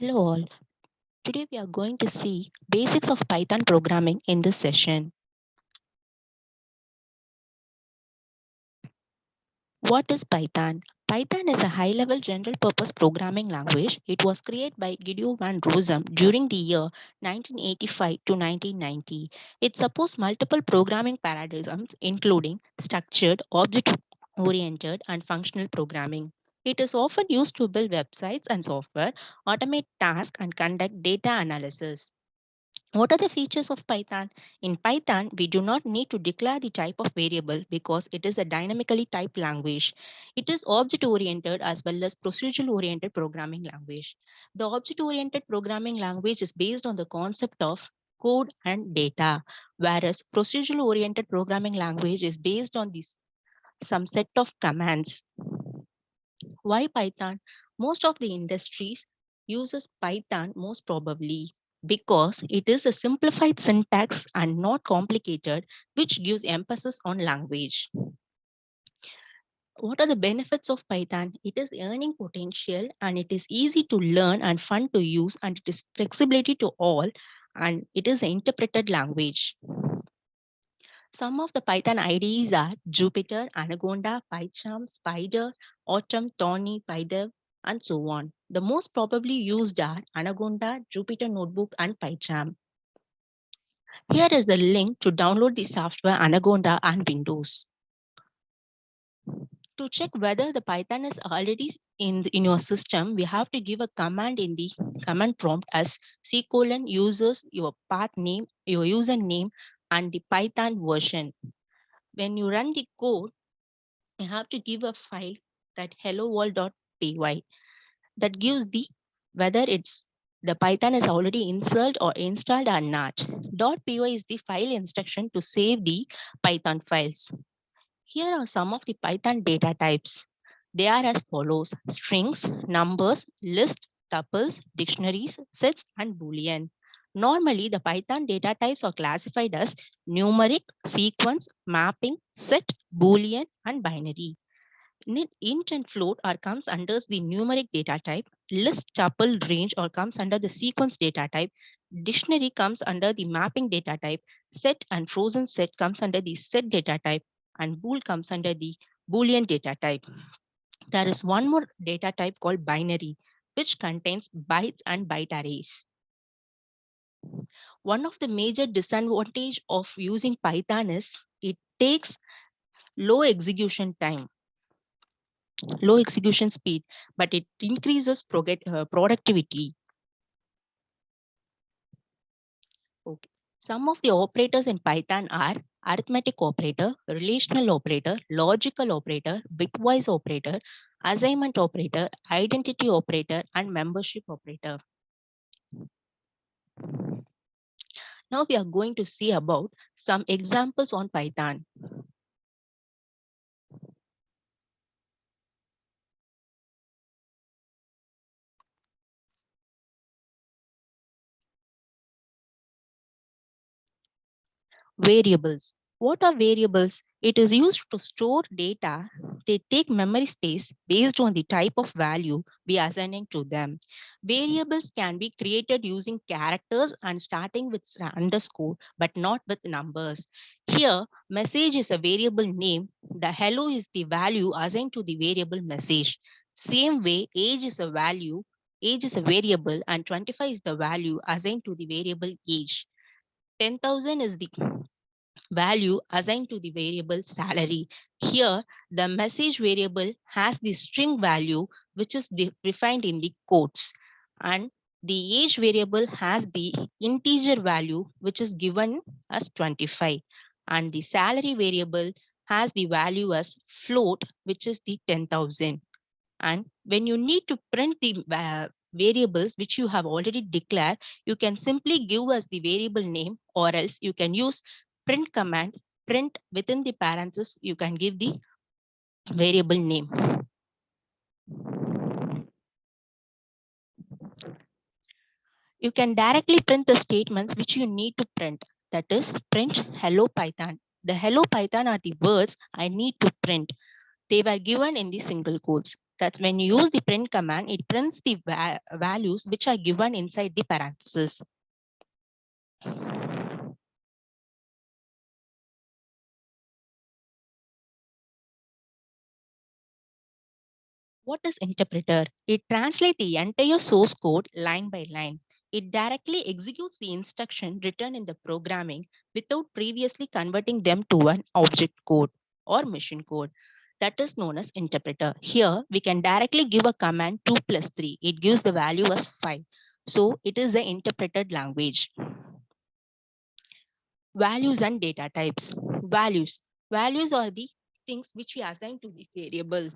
Hello all. Today we are going to see basics of Python programming in this session. What is Python? Python is a high-level general-purpose programming language. It was created by Guido van Rossum during the year 1985 to 1990. It supports multiple programming paradigms including structured, object-oriented, and functional programming. It is often used to build websites and software, automate tasks, and conduct data analysis. What are the features of Python? In Python, we do not need to declare the type of variable because it is a dynamically typed language. It is object oriented as well as procedural oriented programming language. The object oriented programming language is based on the concept of code and data, whereas procedural oriented programming language is based on some set of commands. Why Python? Most of the industries uses Python most probably because it is a simplified syntax and not complicated, which gives emphasis on language. What are the benefits of Python? It is earning potential and it is easy to learn and fun to use and it is flexibility to all and it is an interpreted language. Some of the Python IDEs are Jupyter, Anaconda, PyCharm, Spider, Autumn, Thorny, PyDev, and so on. The most probably used are Anaconda, Jupyter Notebook, and PyCharm. Here is a link to download the software Anaconda and Windows. To check whether the Python is already in your system, we have to give a command in the command prompt as C:, users, your path name, your username, and the Python version. When you run the code, you have to give a file that hello-world.py that gives the whether it's the Python is already installed or not. .py is the file instruction to save the Python files. Here are some of the Python data types. They are as follows: strings, numbers, list, tuples, dictionaries, sets, and boolean. Normally, the Python data types are classified as numeric, sequence, mapping, set, boolean, and binary. Int and float are comes under the numeric data type. List, tuple, range or comes under the sequence data type. Dictionary comes under the mapping data type. Set and frozen set comes under the set data type. And bool comes under the boolean data type. There is one more data type called binary, which contains bytes and byte arrays. One of the major disadvantage of using Python is it takes low execution time, low execution speed, but it increases productivity. Okay. Some of the operators in Python are arithmetic operator, relational operator, logical operator, bitwise operator, assignment operator, identity operator, and membership operator. Now we are going to see about some examples on Python. Variables. What are variables? It is used to store data. They take memory space based on the type of value we are assigning to them. Variables can be created using characters and starting with underscore, but not with numbers. Here, message is a variable name. The hello is the value assigned to the variable message. Same way, age is a variable, and 25 is the value assigned to the variable age. 10,000 is the value assigned to the variable salary. Here, the message variable has the string value, which is defined in the quotes, and the age variable has the integer value, which is given as 25, and the salary variable has the value as float, which is the 10,000. And when you need to print the variables which you have already declared, you can simply give us the variable name, or else you can use print command, print within the parenthesis, you can give the variable name. You can directly print the statements which you need to print. That is print hello Python. The hello Python are the words I need to print. They were given in the single quotes. That's when you use the print command, it prints the values which are given inside the parentheses. What is interpreter? It translates the entire source code line by line. It directly executes the instruction written in the programming without previously converting them to an object code or machine code. That is known as interpreter. Here, we can directly give a command 2 plus 3. It gives the value as 5. So, it is the interpreted language. Values and data types. Values. Values are the things which we assign to the variable.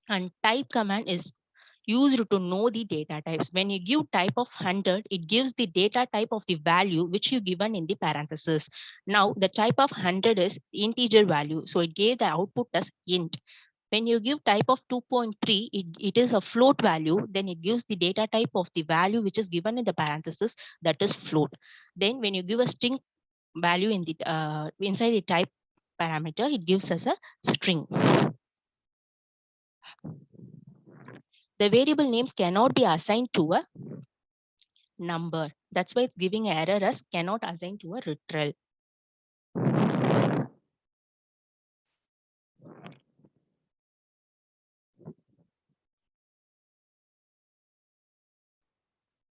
And type command is used to know the data types. When you give type of 100, it gives the data type of the value which you given in the parenthesis. Now the type of 100 is integer value. So it gave the output as int. When you give type of 2.3, it is a float value. Then it gives the data type of the value which is given in the parenthesis, that is float. Then when you give a string value in the inside the type parameter, it gives us a string. The variable names cannot be assigned to a number. That's why it's giving an error as cannot assign to a literal.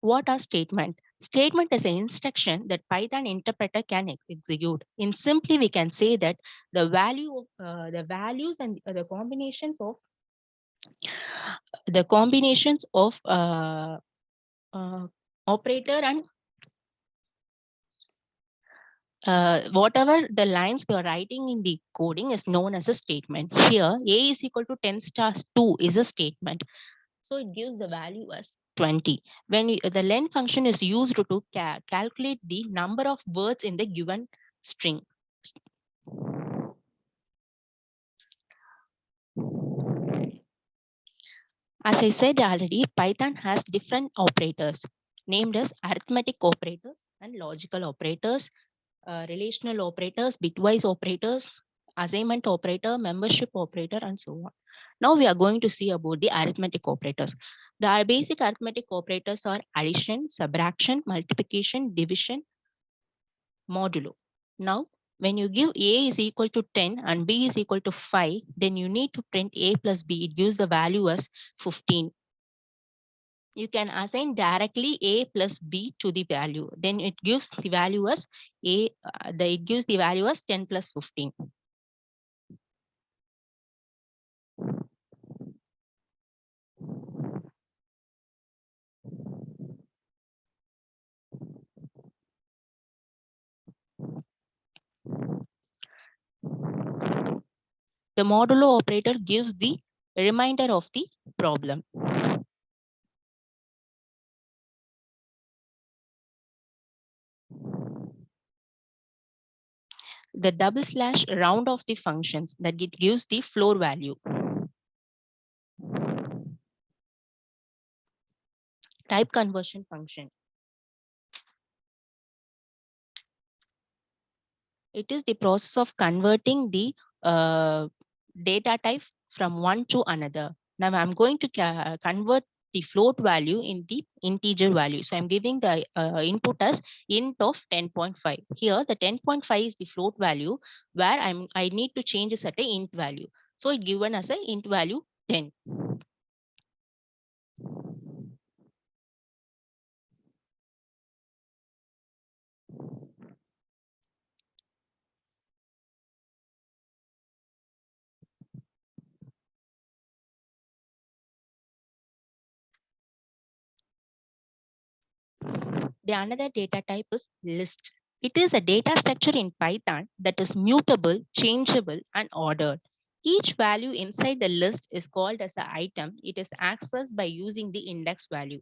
What are statement? Statement is an instruction that Python interpreter can execute. In simply, we can say that the value of the values and the combinations of operator and whatever the lines we are writing in the coding is known as a statement. Here, a is equal to 10 stars 2 is a statement. So it gives the value as 20. When the len function is used to calculate the number of words in the given string. As I said already, Python has different operators named as arithmetic operators and logical operators, relational operators, bitwise operators, assignment operator, membership operator, and so on. Now we are going to see about the arithmetic operators. The basic arithmetic operators are addition, subtraction, multiplication, division, modulo. Now, when you give A is equal to 10 and B is equal to 5, then you need to print A plus B. It gives the value as 15. You can assign directly A plus B to the value. Then it gives the value as it gives the value as 10 plus 15. The modulo operator gives the remainder of the problem. The double slash round off the functions that it gives the floor value. Type conversion function. It is the process of converting the data type from one to another. Now I'm going to convert the float value in the integer value. So I'm giving the input as int of 10.5. Here the 10.5 is the float value where I need to change a certain int value. So it given as a int value 10. The another data type is list. It is a data structure in Python that is mutable, changeable, and ordered. Each value inside the list is called as an item. It is accessed by using the index value,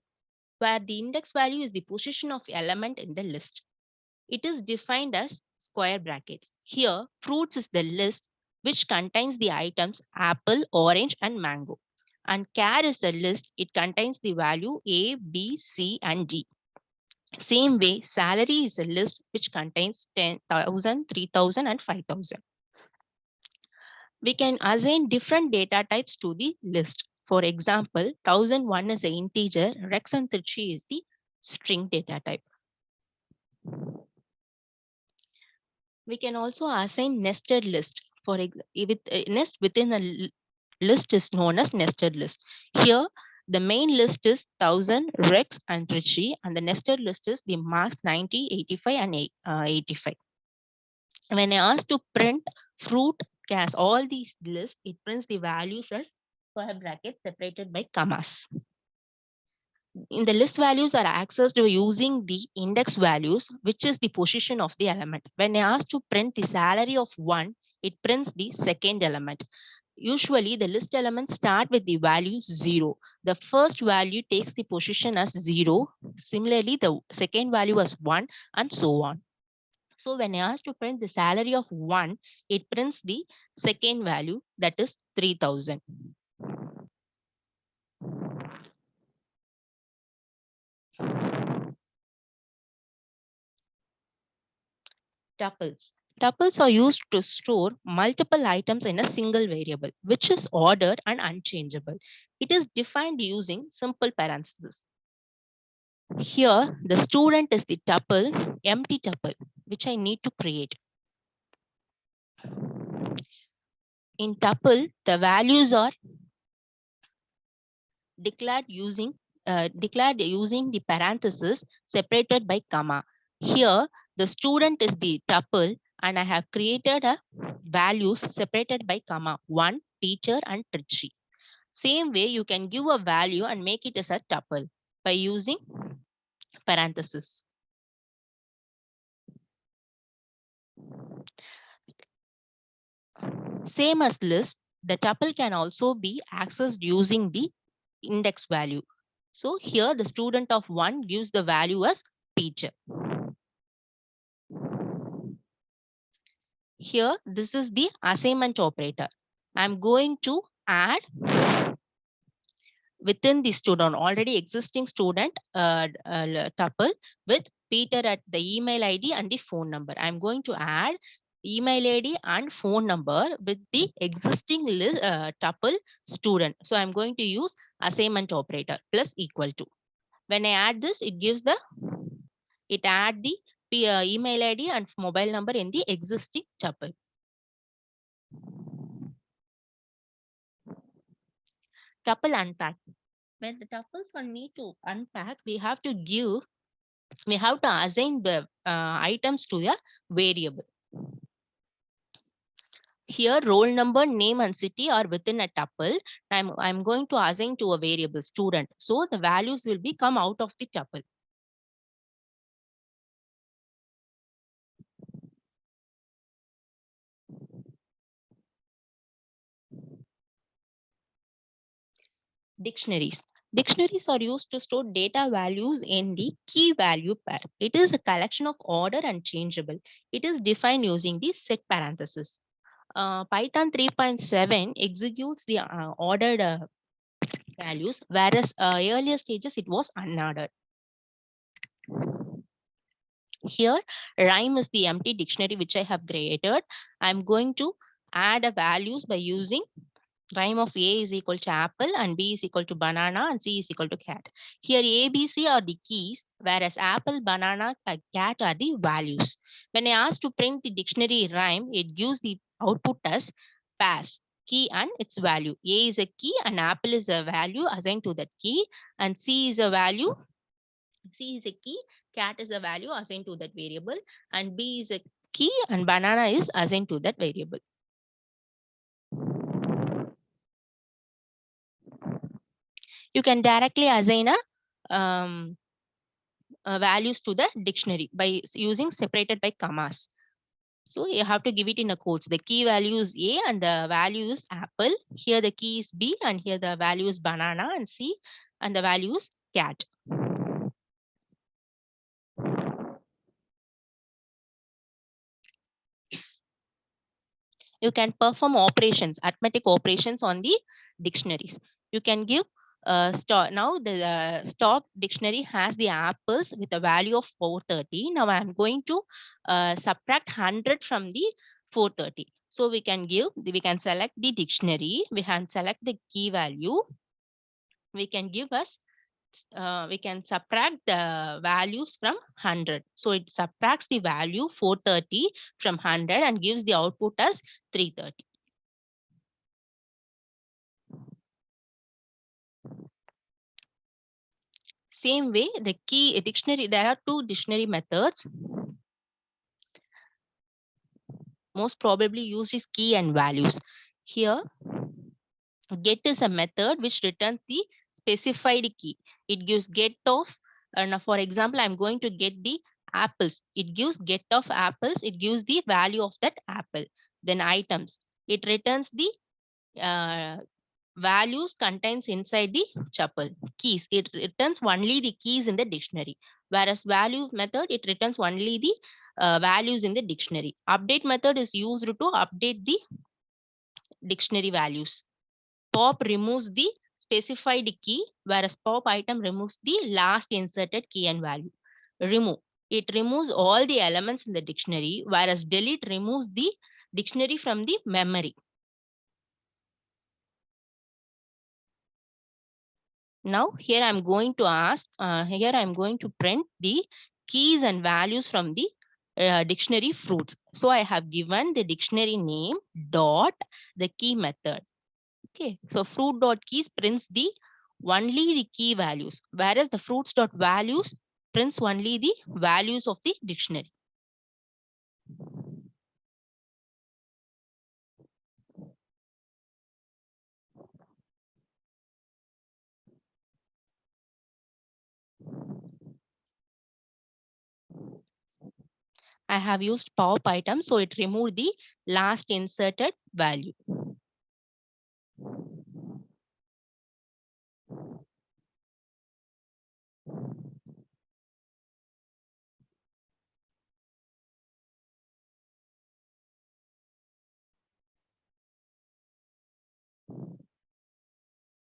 where the index value is the position of element in the list. It is defined as square brackets. Here, fruits is the list which contains the items apple, orange, and mango. And char is the list. It contains the value A, B, C, and D. Same way, salary is a list which contains 10,000, 3,000, and 5,000. We can assign different data types to the list. For example, 1001 is an integer, Rex and Trichy is the string data type. We can also assign nested list. With nest within a list is known as nested list. Here, the main list is 1000, Rex, and Trichy, and the nested list is the marks 90, 85, and 85. When I ask to print fruit, gas, all these lists, it prints the values as square brackets separated by commas. In the list values are accessed using the index values, which is the position of the element. When I ask to print the salary of 1, it prints the second element. Usually, the list elements start with the value 0. The first value takes the position as 0. Similarly, the second value as 1, and so on. So when I ask to print the salary of 1, it prints the second value, that is 3000. Tuples. Tuples are used to store multiple items in a single variable, which is ordered and unchangeable. It is defined using simple parentheses. Here, the student is the tuple, empty tuple, which I need to create. In tuple, the values are declared using the parenthesis separated by comma. Here, the student is the tuple, and I have created a values separated by comma 1, teacher, and Trichy. Same way, you can give a value and make it as a tuple by using parenthesis. Same as list, the tuple can also be accessed using the index value. So here the student of 1 gives the value as teacher. Here, this is the assignment operator. I'm going to add within the student, already existing student tuple with Peter at the email ID and the phone number. I'm going to add email ID and phone number with the existing tuple student. So I'm going to use assignment operator plus equal to. When I add this, it add the email ID and mobile number in the existing tuple. Tuple unpack. When the tuples are need to unpack, we have to assign the items to a variable. Here, roll number, name, and city are within a tuple. I'm going to assign to a variable student. So the values will be come out of the tuple. Dictionaries. Dictionaries are used to store data values in the key value pair. It is a collection of order and changeable. It is defined using the set parenthesis. Python 3.7 executes the ordered values, whereas earlier stages it was unordered. Here, rhyme is the empty dictionary which I have created. I'm going to add a values by using rhyme of A is equal to apple and B is equal to banana and C is equal to cat. Here A, B, C are the keys, whereas apple, banana, cat are the values. When I ask to print the dictionary rhyme, it gives the output as pass, key and its value. A is a key and apple is a value assigned to that key, and C is a value. C is a key, cat is a value assigned to that variable, and B is a key and banana is assigned to that variable. You can directly assign values to the dictionary by using separated by commas. So you have to give it in a quotes. The key value is A and the value is apple. Here the key is B and here the value is banana and C and the value is cat. You can perform operations, arithmetic operations on the dictionaries. You can give stock. Now the stock dictionary has the apples with a value of 430. Now I'm going to subtract 100 from the 430. So we can select the dictionary. We can select the key value. we can give us we can subtract the values from 100. So it subtracts the value 430 from 100 and gives the output as 330. Same way, the key dictionary, there are two dictionary methods. Most probably used is key and values. Here, get is a method which returns the specified key. It gives get of, now for example, I'm going to get the apples. It gives get of apples. It gives the value of that apple. Then items. It returns the values contains inside the tuple. Keys. It returns only the keys in the dictionary. Whereas value method, it returns only the values in the dictionary. Update method is used to update the dictionary values. Pop removes the specified key, whereas pop item removes the last inserted key and value. Remove. It removes all the elements in the dictionary, whereas delete removes the dictionary from the memory. Now here I'm going to here I'm going to print the keys and values from the dictionary fruits. So I have given the dictionary name dot the key method. Okay, so fruit dot keys prints the only the key values, whereas the fruits dot values prints only the values of the dictionary. I have used pop item, so it removed the last inserted value.